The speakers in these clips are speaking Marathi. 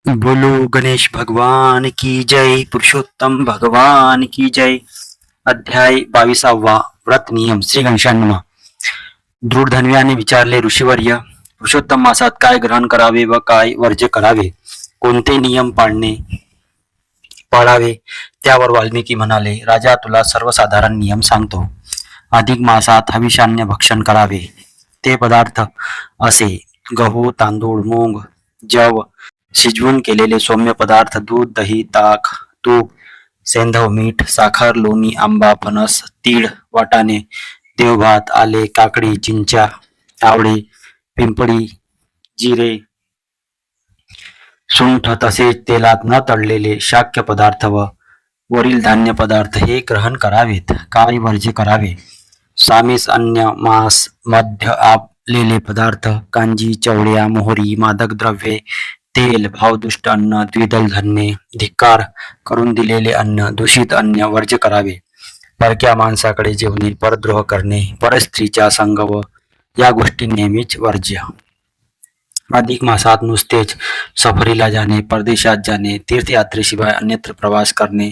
बोलो गणेश भगवान की जय, पुरुषोत्तम भगवान की जय. अध्याय 22. व्रत नियम. श्री गणेशांना दृढ धन्व्याने विचारले, ऋषीवर्य, पुरुषोत्तम मासात काय ग्रहण करावे व काय वर्ज्य करावे, कोणते नियम पाळावे. त्यावर वाल्मिकी म्हणाले, राजा, तुला सर्वसाधारण नियम सांगतो. अधिक मासात हविषान्य भक्षण करावे. ते पदार्थ असे: गहू, तांदूळ, मूग, जव, शिजवून केलेले सौम्य पदार्थ, दूध, दही, ताक, तूप, सेंधव, मीठ, साखर, लोणी, आंबा, फणस, तीळ, वाटाणे, देवभात, आले, काकडी, चिंचा, आवळे, पिंपळी, जिरे, सुंठ, तसेच तेलात न तळलेले शाक्य पदार्थ व वरील धान्य पदार्थ हे ग्रहण करावेत. काय वर्ज्य करावे? सामीस, अन्न, मांस, मद्य, आपलेले पदार्थ, कांजी, चवळ्या, मोहरी, मादक द्रव्ये, तेल, भावदुष्ट अन्न, द्विदल धान्ये, धिक्कार करून दिलेले अन्न, दूषित अन्न वर्ज्य करावे. परक्या माणसाकडे जेवणे, परद्रोह करणे, परस्त्रीचा संग व या गोष्टी नेहमीच वर्ज्य. अधिक मासात नुसतेच सफरीला जाणे, परदेशात जाणे, तीर्थयात्रेशिवाय अन्यत्र प्रवास करणे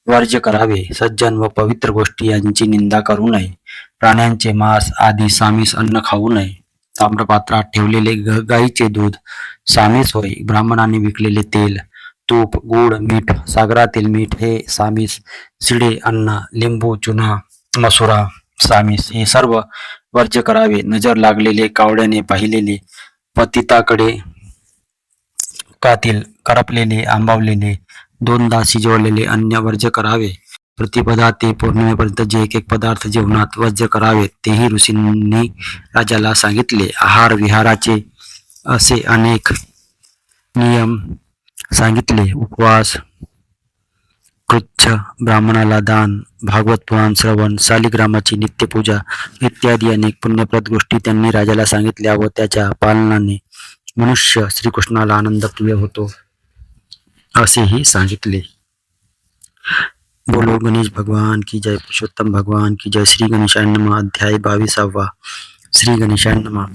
वर्ज्य करावे. सज्जन व पवित्र गोष्टी यांची निंदा करू नये. प्राण्यांचे मांस आदी सामीस अन्न खाऊ नये. ताम्रपात्रात ठेवलेले गाईचे दूध सामीस होय. ब्राह्मणाने विकलेले तेल, तूप, गूळ, मीठ, सागरातील मीठ हे सामीस. शिळे अन्न, लिंबू, चुना, मसुरा सामीस. हे सर्व वर्ज्य करावे. नजर लागलेले, कावड्याने पाहिलेले, पतिताकडे कातील, करपलेले, आंबवलेले, दोनदा शिजवलेले अन्न वर्ज्य करावे. प्रतिपदा ते पौर्णिमेपर्यंत जे एक पदार्थ जेवणात वर्ज्य करावेत तेही ऋषींनी राजाला सांगितले. आहार विहाराचे असे अनेक नियम सांगितले. उपवास, कृच्छ, ब्राह्मणाला दान, भागवत पुराण श्रवण, शालिग्रामाची नित्यपूजा इत्यादी अनेक पुण्यप्रद गोष्टी त्यांनी राजाला सांगितल्या व त्याच्या पालनाने मनुष्य श्रीकृष्णाला आनंद प्रिय होतो असेही सांगितले. बोलो गणेश भगवान की जय, पुरुषोत्तम भगवान की जय. श्री गणेशाय नमः. अध्याय 22. श्री गणेशाय नमः.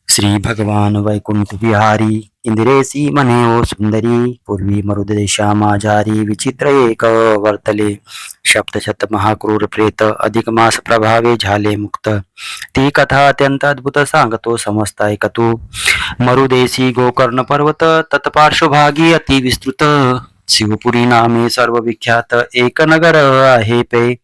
श्री भगवान वैकुंठ विहारी, इंदिरेसी मने ओ सुंदरी, पूर्वी मरुदेशा माझारी, विचित्र एक वर्तले. सप्तशत महाक्रूर प्रेत, अधिक मास प्रभावे झाले मुक्त. ती कथा अत्यंत अद्भुत सांगतो, समजता ऐकतो. मरुदेशी गोकर्ण पर्वत, तत्पार्श्वभागी अति विस्तृत. शिवपुरी नामे सर्व विख्यात, एक नगर आहे पे.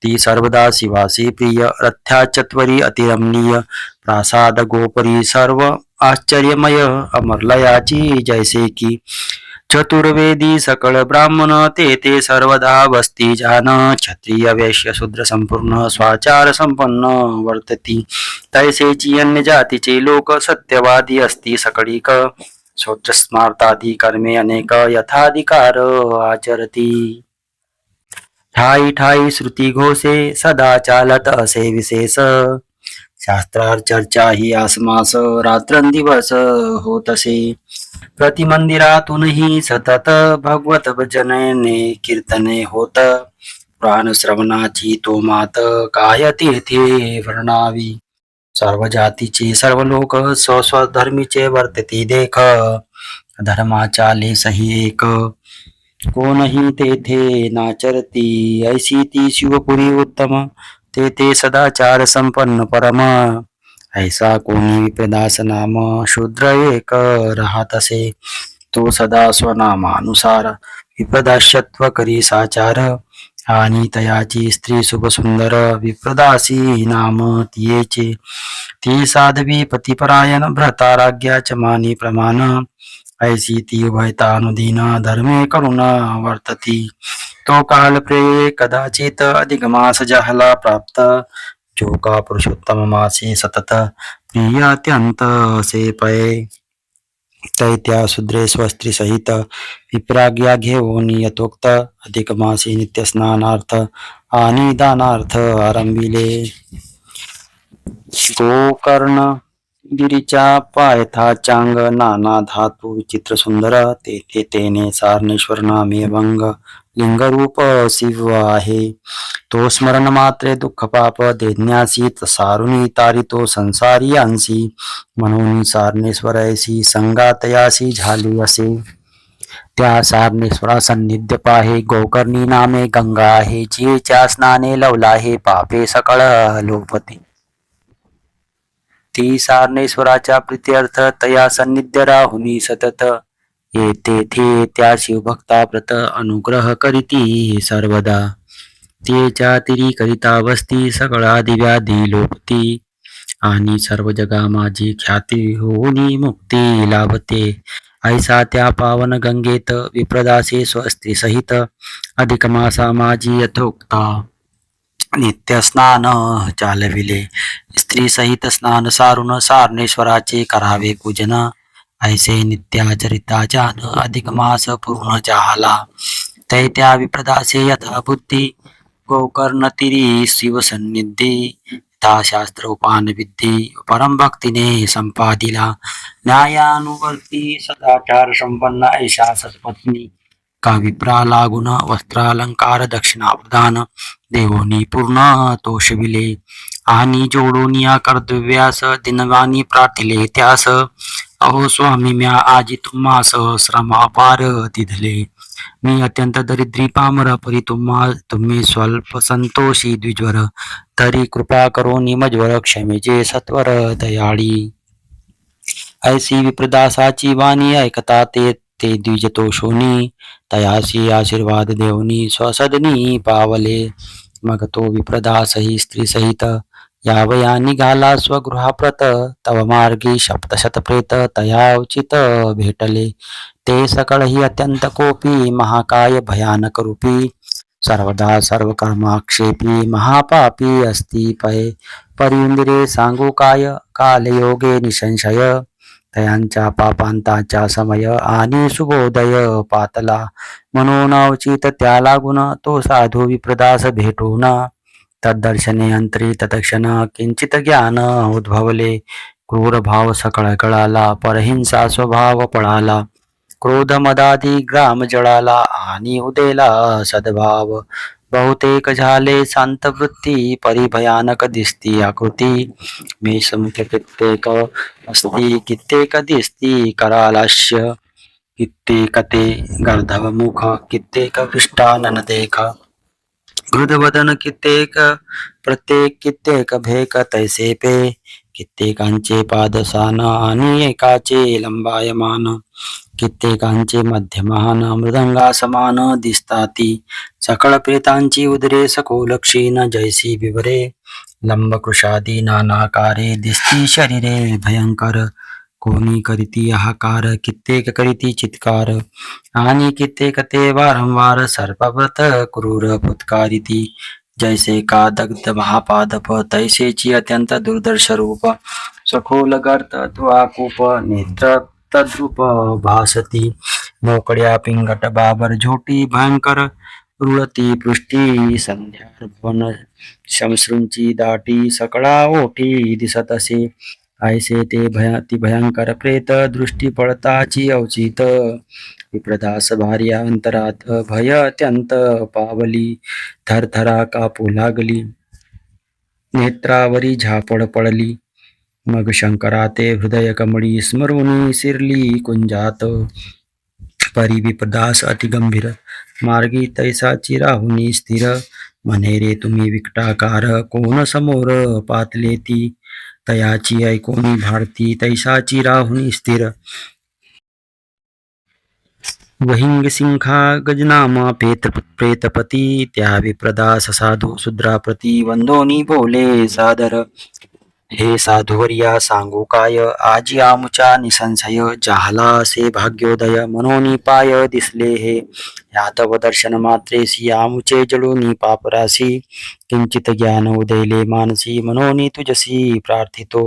ती सर्वदा शिवासी प्रिय, रथ्याचत्वरी अतिरमणीय. प्रासाद गोपरी सर्व आश्चर्यमय, अमरलयाची जैसे की. चतुर्वेदी सकळ ब्राह्मण, ते सर्वदा वस्ती जान. क्षत्रिय वैश्य शूद्र संपूर्ण, स्वाचार संपन्न वर्तती. तैसेची अन्य जातीचे लोक, सत्यवादी असती सकळीक. शौच स्मार्तादी कर्मे अनेक, यथाधिकार आचरती. ठाई ठाई श्रुती घोषे, सदा चालत असे विशेष. शास्त्रार चर्चा ही आसमास, रात्रंदिवस होतसे. प्रतिमंदिरातूनही सतत भगवत भजने कीर्तने होत. पुराण श्रवणाची तो मात, काय तीर्थे वर्णावी. सर्व जातीचे सर्व लोक, स्वस्वधर्मीचे वर्तती देख. धर्माचा लेसही एक, कोणही तेथे नाचरती. ऐसी ती शिवपुरी उत्तम, ते सदाचार संपन्न परम. ऐसा कोणी विप्रदास नाम, शूद्र एक राहतसे. तो सदा स्वनामानुसार, विप्रदास्यत्व करी साचार. आणि तयाची स्त्री शुभ सुंदर, विप्रदासी नाम तियेचे. ती साध्वी पतिपरायण, भ्रताराज्ञाच मानी प्रमाण. ऐसी ती उभयतानुदीन, धर्मे करुणा वर्तती. तो काल प्रे कदाचित, अधिक मास झाला प्राप्त. जो का पुरुषोत्तम मासे सतत, प्रिय अत्यंत असे पये. तैत्या शूद्रे स्वस्त्री सहित, विप्राज्ञा घेऊन यथोक्त. अधिक मासी नित्य स्नानार्थ आणि दानार्थ आरंभिले. गोकर्ण गिरीच्या पायथ्याचांग, नाना धातू विचित्र सुंदर. तेथे तेने सारणेश्वर नामे भंग, लिंगरूप शिव आहे. तो स्मरण मात्रे दुःख पाप देण्यासी, सारुणी तारितो संसारी अंशी. म्हणून सारणेश्वर ऐसी संगातयासी झाली असे. त्या सारणेश्वरा सन्निध्य पाहे गोकर्णी नामे गंगा आहे जिच्या स्नाने लवला हे पापे सकळ लोपते. ती सारणेश्वराच्या प्रीत्यर्थ तया सन्निध्य राहुनी सतत येते थे त्या शिवभक्ता व्रत अनुग्रह करीती सर्वदा. तेच्या तिरी करिता वस्ती सगळा दिव्याधी लोपती आणि सर्व जगा माझी ख्याती होऊनी मुक्ती लाभते. ऐसा त्या पावन गंगेत विप्रदासे स्वस्ती सहित अधिक मासा माझी यथोक्ता नित्य स्नान चालविले. स्त्री सहित स्नान सारून सारणेश्वराचे करावे पूजन ऐसे नित्याचरिता जान अधिक मास पूर्ण झाला. त्या विप्रदासे यथा बुद्धी गोकर्ण तिरी शिवसन्निधी यथा शास्त्र उपान विद्धी परम भक्तीने संपादिला. न्यायानुवर्ती सदाचार संपन्न ऐशा सत्पत्नी का विप्रा लागून वस्त्रालंकार दक्षिणा प्रदान देवोनी पूर्ण तोषविले आणि जोडून या कर्तव्यास दिनवानी प्रार्थिले त्यास. अहो स्वामी म्या आजी तुम्हास श्रमापार तिथले. मी अत्यंत दरिद्री पामर परी तुम्ही स्वल्प संतोषी द्विज्वर तरी कृपा करून मजवर क्षमेचे सत्वर दयाळी. ऐसी विप्रदासाची वाणी ऐकता ते ते द्विज तोषोनी तयासी आशीर्वाद देवनी स्वसदनी पावले. मग तो विप्रदासही स्त्री सहित यावया निघाला स्वगृहाप्रत. तव मार्गी शतप्रेत तया उचित भेटले. ते सकळही अत्यंत कोपी महाकाय भयानक रूपी सर्वदा सर्व कर्माक्षेपी महापापी असती पय. परिंदिरे सांगू काय कालयोगे निसंशय तयांच्या पापांताच्या समय आणि सुबोदय पातला. म्हणून अवचित त्या लागून तो साधू विप्रदास भेटून तद्दर्शने अंतरी तत्क्षण किंचित ज्ञान उद्भवले. क्रूर भाव सकळ कळाला परहिंसा स्वभाव पळाला. क्रोध मदादी ग्राम जळाला आणि उदेला सद्भाव. बहुतेक झाले शांत वृत्ती परिभयानक दिसती आकृती. मेषमुख कित्येक असती कित्येक दिसती करालास्य. कित्येक ते गर्धव मुख कित्येक पृष्ठानन देख. हृदवदन कित्येक प्रत्येक कित्येक भेक तैसे पे. कित्येकांचे पादसान आणि एकाचे लंबायमान. कित्येकांचे मध्यमान मृदंगा समान दिसताती. सकळ प्रेतांची उदरे सखोल क्षीण जैसी विवरे. लंबकृशादी नानाकारे दिसती शरीरे भयंकर. कोणी करीती हाहाकार कित्येक करीती चित्कार. आणि कित्येक ते वारंवार सर्पव्रत क्रूर फुत्कारिती. जैसे का दग्ध महापादप तैसेची अत्यंत दुर्दर्श रूप. सखोल गर्त त्वाकूप नेत्र तद्रूप भासती. मोकड्या पिंगट बाबर झोटी भयंकर रुळती पृष्ठी. संध्यार्पण शमश्रूंची दाटी सकळा ओठी दिसत असे. ऐसे ते ती भयंकर प्रेत दृष्टी पळताची अवचित. विप्रदास भार्या अंतरात भय अत्यंत पावली. थरथरा कापू लागली नेत्रावरी झापड पडली. मग शंकरा ते हृदय कमळी स्मरुनी सिरली कुंजात. परी विप्रदास अतिगंभीर मार्गी तैसाची राहुनी स्थिर. म्हणे रे तुम्ही विकटाकार कोण समोर पातले ती. तयाची ऐकोनी भारती तैसाची राहुनी स्थिर. वहिंग सिंखा गजनामा प्रेतपती. त्या विप्रदास साधू शूद्राप्रती वंदोनी बोले सादर. हे साधुवर्या सांगू काय आजी आमुचा निसंशय. झाला असे भाग्योदय मनोनी पाय दिसले हे. यादव दर्शन मात्रेसी आमुचे जळूनी पापरासी. किंचित ज्ञान उदयले मानसी मनोनी तुझसी प्रार्थितो.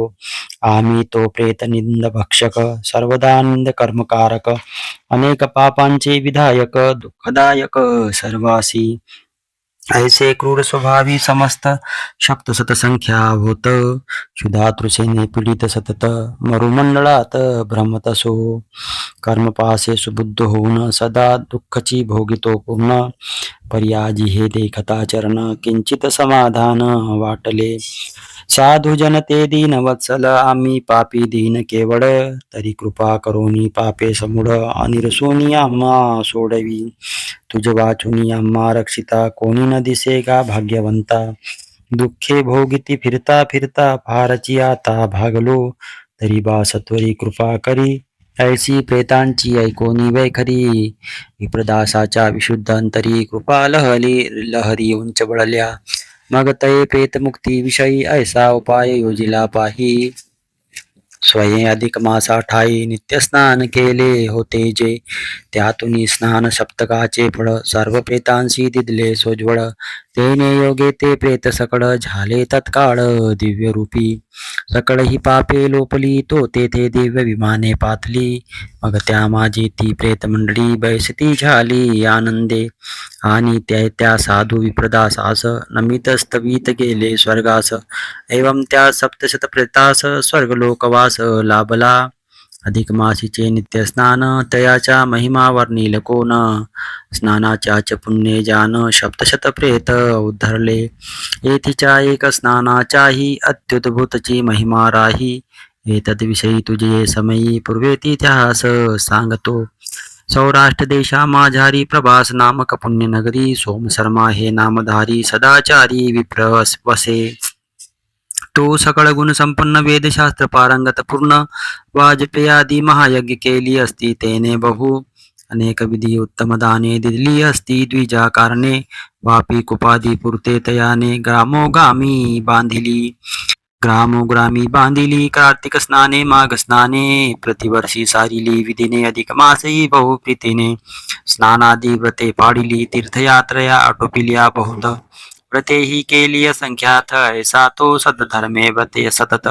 आम्ही तो प्रेत निंद भक्षक सर्वदा निंद कर्मकारक. अनेक पापांचे विधायक दुःखदायक सर्वासी. ऐसे क्रूर स्वभावी समस्त शक्त सतसंख्या होत. क्षुधातृषेने पीडित सतत मरुमंडळात भ्रमतसो. कर्मपासे सुबुद्ध होऊन सदा दुःखची भोगितो पूर्ण. पर्याजी हे देखता चरण किंचित समाधान वाटले. साधू जन ते दीन वत्सल आम्ही पापी दीन केवळ तरी कृपा करोनी पापे समूढ अनिरसोनी आम्हा सोडवी तुझ वाचुनी आम्हा रक्षिता कोणी न दिसे का भाग्यवंता दुःखे भोगिती फिरता फिरता फारची आता भागलो तरी बा सत्वरी कृपा करी ऐसी प्रेतांची ऐकोनी वैखरी विप्रदासाच्या विशुद्ध अंतरी कृपा लहरी उंच बळल्या मग तये प्रेतमुक्ती विषयी ऐसा उपाय योजिला पाही स्वयं अधिक मासा ठाई नित्य स्नान केले होते जे त्यातून स्नान सप्तकाचे फळ सर्व प्रेतांशी दिदले सोज्वळ तेने योगे ते प्रेत सकळ झाले तत्काळ दिव्य रूपी सकळ ही पापे लोपली तो तेथे दिव्य विमाने पातली मग त्या माझी ती प्रेत मंडळी बैसती झाली आनंदे आणि त्या साधू विप्रदासास नमित स्तवित गेले स्वर्गास एवं त्या सप्तशत प्रेतास स्वर्गलोकवास लाभला अधिक मासीचे नित्य स्नान तयाच्या महिमा वर्णिल कोण स्नानाच्याच पुण्ये जान सप्तशत प्रेत उद्धरले येथीच्या एक स्नानाच्याही अत्युद्भुतची महिमा राही एतद्विषयी तुझे समयी पूर्वेतिहास सांगतो सौराष्ट्र देशा माझारी प्रभास नामक पुण्यनगरी सोमशर्मा हे नामधारी सदाचारी विप्र वसे तो सकळ गुण संपन्न वेदशास्त्र पारंगत पूर्ण वाजपेयादी महायज्ञ केली असती तेने बहु अनेक विधी उत्तम दाने दिली असती द्विजा कारणे वापी कुपादी पुरते तयाने ग्रामोग्रामी बांधिली कार्तिक स्नाने माघ स्नाने प्रतिवर्षी सारिली विधीने अधिक मासही बहुप्रीतीने स्नानादी व्रते पाडिली तीर्थयात्रया आटोपिल्या बहुत व्रते ही केली असंख्यात ऐसा तो सद्धर्मे व्रते सतत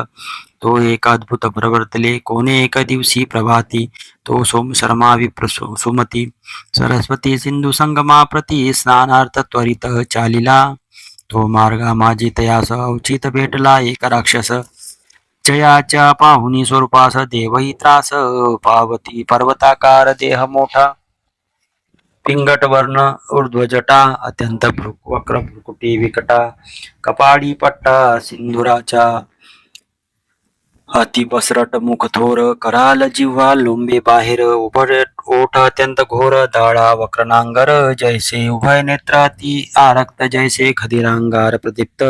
तो एक अद्भुत प्रवर्तले कोणे एक दिवशी प्रभाती तो सोम शर्मा विप्र सुमती सरस्वती सिंधू संगमा प्रती स्नानार्थ त्वरित चालिला तो मार्गा माझी तयास अवचित भेटला एक राक्षस जयाच्या पाहुनी स्वरूपास देवही त्रास पावती पर्वताकार देह मोठा पिंगट वर्ण ऊर्ध्वजटा अत्यंत वक्र भ्रुकुटी विकटा कपाडी पट्टा सिंधुराच्या हाती पसरट मुख थोर कराल जिव्हा लोंबे बाहेर उभड ओठ अत्यंत घोर दाळा वक्रनांगर जैसे उभय नेत्राती आरक्त जैसे खदिरांगार प्रदीप्त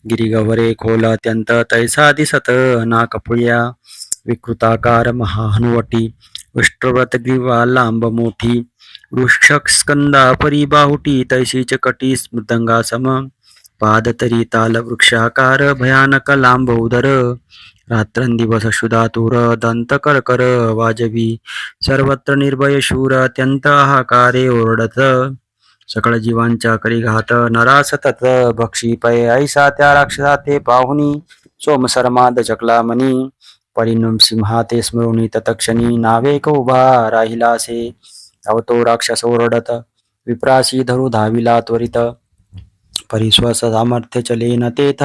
गिरिगवरे खोल अत्यंत तैसा दिसत नाकपुळ्या विकृताकार महाहनुवटी उष्ट्रव्रत ग्रीवा लांब मोठी वृक्षक स्कंदा परी बाहुटी तैशीच कटी मृदंगासम पाद तरी ताल वृक्षाकार भयानक लांब उदर रात्रंदिवस शुधातुर दंत करकर वाजवी सर्वत्र निर्भय शूर अत्यंत हाकारे ओरडत सकळ जीवांच्या करी घात नरा सतत भक्षी पै ऐसा त्या राक्षसा ते पाहुनी सोमशर्मा दचकला मनी परिणुम सिंहा ते स्मरुणी तत्क्षणी नावेक उभा राहिलासे अवतो राक्षस ओरडत विप्रासी धरू धाविला त्वरित परिश्वास सामर्थ्य चलेन तेथ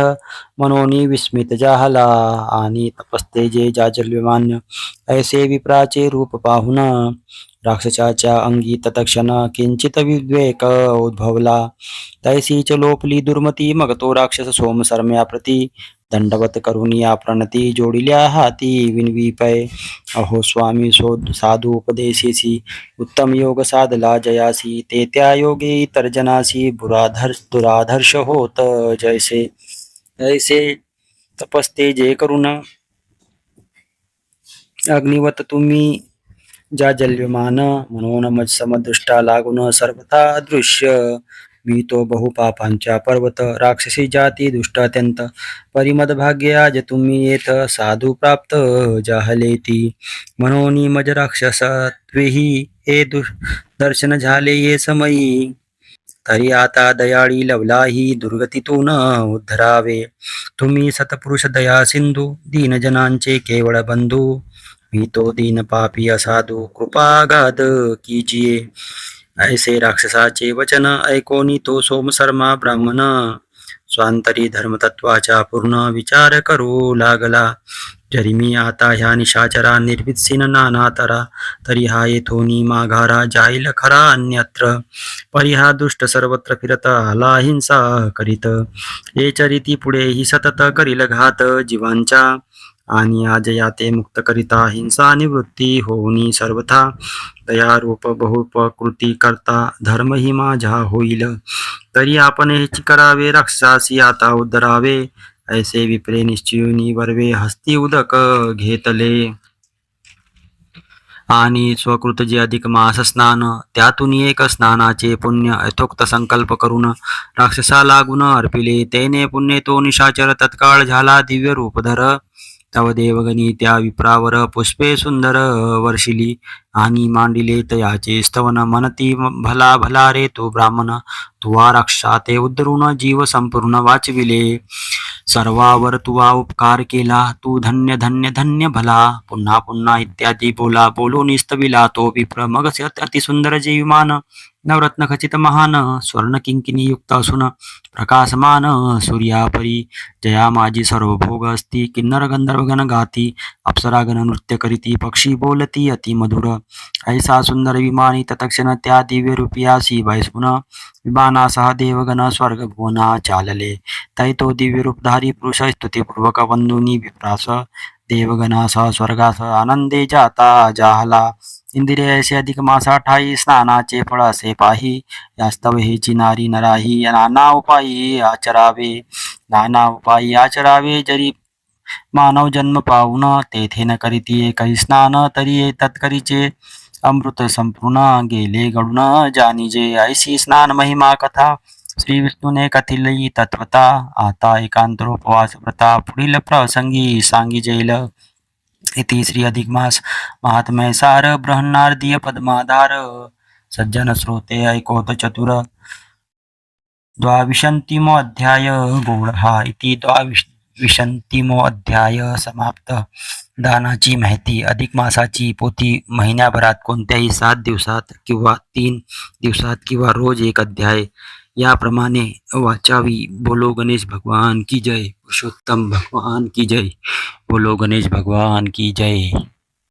मनोनी विस्मित जाहला आणि तपस्ते जे जाजल्यमान्य ऐसे विप्राचे रूप पाहुन राक्षसाच्या अंगी तत्क्षण किंचित विवेक उद्भवला तैसीच लोपली दुर्मती मग तो राक्षस सोमशर्म्याप्रती दंडवत करुनिया प्रणती जोडिल्या हाती विनवी पै अहो स्वामी साधू उपदेशेसी उत्तम योग साधला जयासी ते त्या योगे तर्जनासी दुराधर्ष होत जैसे ऐसे तपस्ते जे करून अग्निवत तुम्ही जाजल्यमान म्हणून मज समदृष्टा लागून सर्वथा दृश्य मी तो बहुपापांच्या पर्वत राक्षसी जाती दुष्ट अत्यंत परिमद भाग्य आज तुम्ही येत साधू प्राप्त जाहलेती म्हणून मज राक्षसत्वेही हे दर्शन झाले ये समयी तरी आता दयाळी लवलाही दुर्गतीतून उद्धरावे तुम्ही सतपुरुष दया सिंधू दीनजनांचे केवळ बंधू मी तो दीन पापी असाधू कृपागाध कीजिये ऐसे राक्षसाचे वचन ऐकोनी तो सोमशर्मा ब्राह्मण स्वांतरी धर्मतत्वाचा पूर्ण विचार करू लागला जरी मी आता ह्या निशाचरा निर्वित्सीन नाना तरा, तरी हा येथोनी माघारा जाईल खरा अन्यत्र. परी हा दुष्ट सर्वत्र फिरत आला हिंसा करीत, हे चरिती पुढे ही सतत करील घात जीवांच्या. आणि आज या ते मुक्त करिता हिंसा निवृत्ती होऊनी सर्वथा, दयारूप बहुपकृती करता धर्म ही माझा होईल. तरी आपण हेच करावे राक्षसासी आता उद्धरावे, ऐसे विप्रे निश्चयुनी वरवे हस्ती उदक घेतले. आणि स्वकृत जे अधिक मास स्नान, त्यातून एक स्नानाचे पुण्य यथोक्त संकल्प करून राक्षसा लागून अर्पिले. तेने पुण्य तो निशाचर तत्काळ झाला दिव्य रूपधर. तव देवगणी त्या विप्रावर पुष्पे सुंदर वर्षिली, आणि मांडिले तयाचे स्तवन म्हणती भला भला रे तो ब्राह्मण. तुवा राक्षा ते उद्धरून जीव संपूर्ण वाचविले. सर्वावर तुवा उपकार केला, तू धन्य धन्य धन्य भला. पुन्हा पुन्हा इत्यादी बोला बोलून स्तविला तो विप्र. मग अतिसुंदर जे विमान नवरत्न खचित महान, स्वर्ण किंकिनी युक्त असून प्रकाशमान सूर्यापरी. जया माझी सर्व भोग असती, किन्नर गंधर्वगण गाती, अप्सरागण नृत्य करीती, पक्षी बोलती अति मधुर. ऐसा सुंदर विमानी तत्क्षण त्या दिव्य रूपियासी बैसून, विमानासह देवगण स्वर्ग भुवना चालले. तै तो दिव्य रूपधारी पुरुष स्तुतीपूर्वक वंदुनी विप्रास, देवगणासह स्वर्गास आनंदे जाता जाहला. इंदिरे ऐसे अधिक मासा ठाई, स्नानाचे फळ असे पाही. यास्तव हेची नारी नराही, नाना उपायी आचरावे. नाना उपायी आचरावे, जरी मानव जन्म पावून तेथे न करीती काही स्नान, तरी तत्करीचे अमृत संपूर्ण गेले घडून जानिजे. ऐसी स्नान महिमा कथा श्री विष्णूने कथिली तत्वता. आता एकांतरोपवास व्रता पुढील प्रसंगी सांगिजेल. इति श्री अधिक मास महात्म्य सार बृहन्नारदीय पद्माधार. सज्जन श्रोते ऐकोत चतुर. द्वाविंशतिमो अध्याय गोड हा. इति द्वाविंशतिमो अध्याय समाप्त. दानाची माहिती. अधिक मासाची पोथी महिन्याभरात कोणत्याही 7 दिवसात किंवा 3 दिवसात किंवा रोज एक अध्याय याप्रमाणे वाचावी. बोलो गणेश भगवान की जय. पुरुषोत्तम भगवान की जय. बोलो गणेश भगवान की जय.